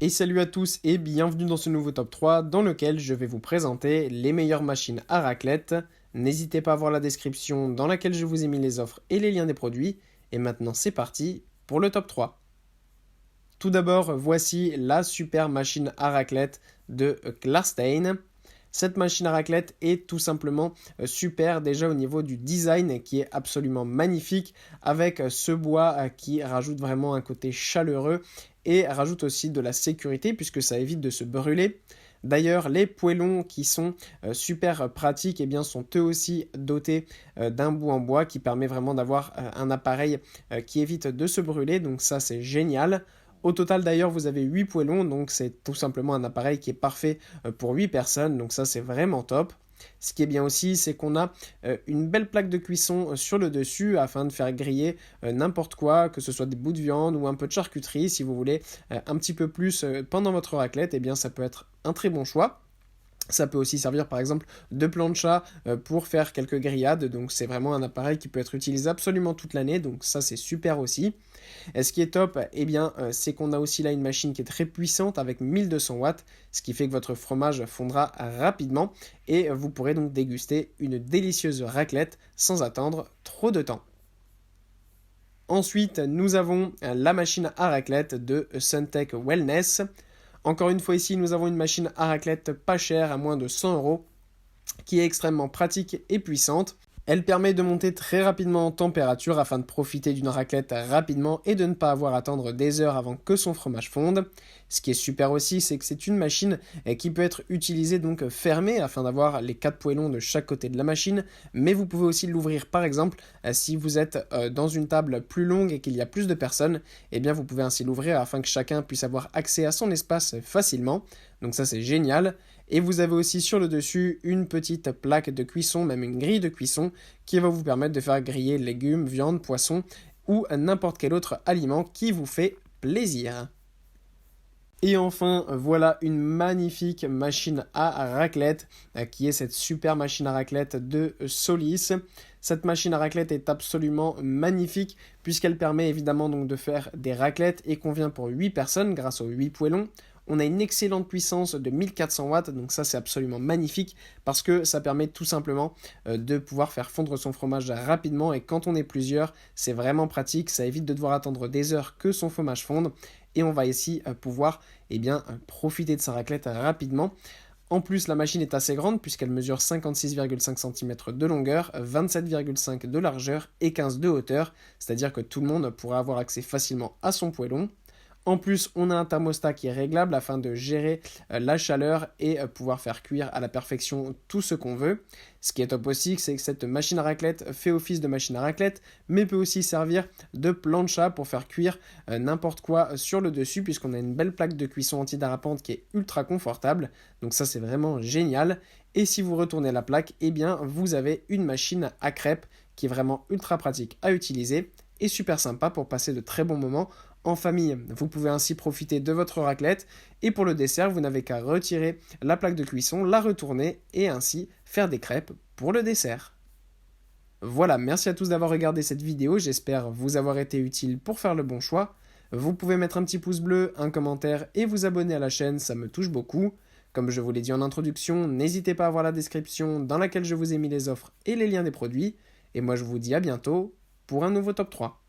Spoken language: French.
Et salut à tous et bienvenue dans ce nouveau top 3 dans lequel je vais vous présenter les meilleures machines à raclette. N'hésitez pas à voir la description dans laquelle je vous ai mis les offres et les liens des produits. Et maintenant c'est parti pour le top 3. Tout d'abord, voici la super machine à raclette de Klarstein. Cette machine à raclette est tout simplement super déjà au niveau du design qui est absolument magnifique avec ce bois qui rajoute vraiment un côté chaleureux et rajoute aussi de la sécurité puisque ça évite de se brûler. D'ailleurs, les poêlons qui sont super pratiques eh bien, sont eux aussi dotés d'un bout en bois qui permet vraiment d'avoir un appareil qui évite de se brûler. Donc ça, c'est génial. Au total d'ailleurs vous avez 8 poêlons, donc c'est tout simplement un appareil qui est parfait pour 8 personnes, donc ça c'est vraiment top. Ce qui est bien aussi, c'est qu'on a une belle plaque de cuisson sur le dessus afin de faire griller n'importe quoi, que ce soit des bouts de viande ou un peu de charcuterie. Si vous voulez un petit peu plus pendant votre raclette, eh bien ça peut être un très bon choix. Ça peut aussi servir par exemple de plancha pour faire quelques grillades, donc c'est vraiment un appareil qui peut être utilisé absolument toute l'année, donc ça c'est super aussi. Et ce qui est top, eh bien, c'est qu'on a aussi là une machine qui est très puissante avec 1200 watts, ce qui fait que votre fromage fondra rapidement et vous pourrez donc déguster une délicieuse raclette sans attendre trop de temps. Ensuite, nous avons la machine à raclette de Suntech Wellness. Encore une fois ici, nous avons une machine à raclette pas chère, à moins de 100 euros, qui est extrêmement pratique et puissante. Elle permet de monter très rapidement en température afin de profiter d'une raclette rapidement et de ne pas avoir à attendre des heures avant que son fromage fonde. Ce qui est super aussi, c'est que c'est une machine qui peut être utilisée donc fermée afin d'avoir les 4 poêlons de chaque côté de la machine, mais vous pouvez aussi l'ouvrir par exemple si vous êtes dans une table plus longue et qu'il y a plus de personnes, eh bien vous pouvez ainsi l'ouvrir afin que chacun puisse avoir accès à son espace facilement. Donc ça c'est génial. Et vous avez aussi sur le dessus une petite plaque de cuisson, même une grille de cuisson, qui va vous permettre de faire griller légumes, viande, poisson ou n'importe quel autre aliment qui vous fait plaisir. Et enfin, voilà une magnifique machine à raclette, qui est cette super machine à raclette de Solis. Cette machine à raclette est absolument magnifique, puisqu'elle permet évidemment donc de faire des raclettes et convient pour 8 personnes grâce aux 8 poêlons. On a une excellente puissance de 1400 watts, donc ça c'est absolument magnifique parce que ça permet tout simplement de pouvoir faire fondre son fromage rapidement et quand on est plusieurs, c'est vraiment pratique, ça évite de devoir attendre des heures que son fromage fonde et on va ici pouvoir profiter de sa raclette rapidement. En plus, la machine est assez grande puisqu'elle mesure 56,5 cm de longueur, 27,5 de largeur et 15 de hauteur, c'est-à-dire que tout le monde pourra avoir accès facilement à son poêlon. En plus, on a un thermostat qui est réglable afin de gérer la chaleur et pouvoir faire cuire à la perfection tout ce qu'on veut. Ce qui est top aussi, c'est que cette machine à raclette fait office de machine à raclette, mais peut aussi servir de plancha pour faire cuire n'importe quoi sur le dessus, puisqu'on a une belle plaque de cuisson antidérapante qui est ultra confortable. Donc ça, c'est vraiment génial. Et si vous retournez la plaque, eh bien, vous avez une machine à crêpes qui est vraiment ultra pratique à utiliser et super sympa pour passer de très bons moments en famille. Vous pouvez ainsi profiter de votre raclette et pour le dessert, vous n'avez qu'à retirer la plaque de cuisson, la retourner et ainsi faire des crêpes pour le dessert. Voilà, merci à tous d'avoir regardé cette vidéo, j'espère vous avoir été utile pour faire le bon choix. Vous pouvez mettre un petit pouce bleu, un commentaire et vous abonner à la chaîne, ça me touche beaucoup. Comme je vous l'ai dit en introduction, n'hésitez pas à voir la description dans laquelle je vous ai mis les offres et les liens des produits. Et moi je vous dis à bientôt pour un nouveau top 3.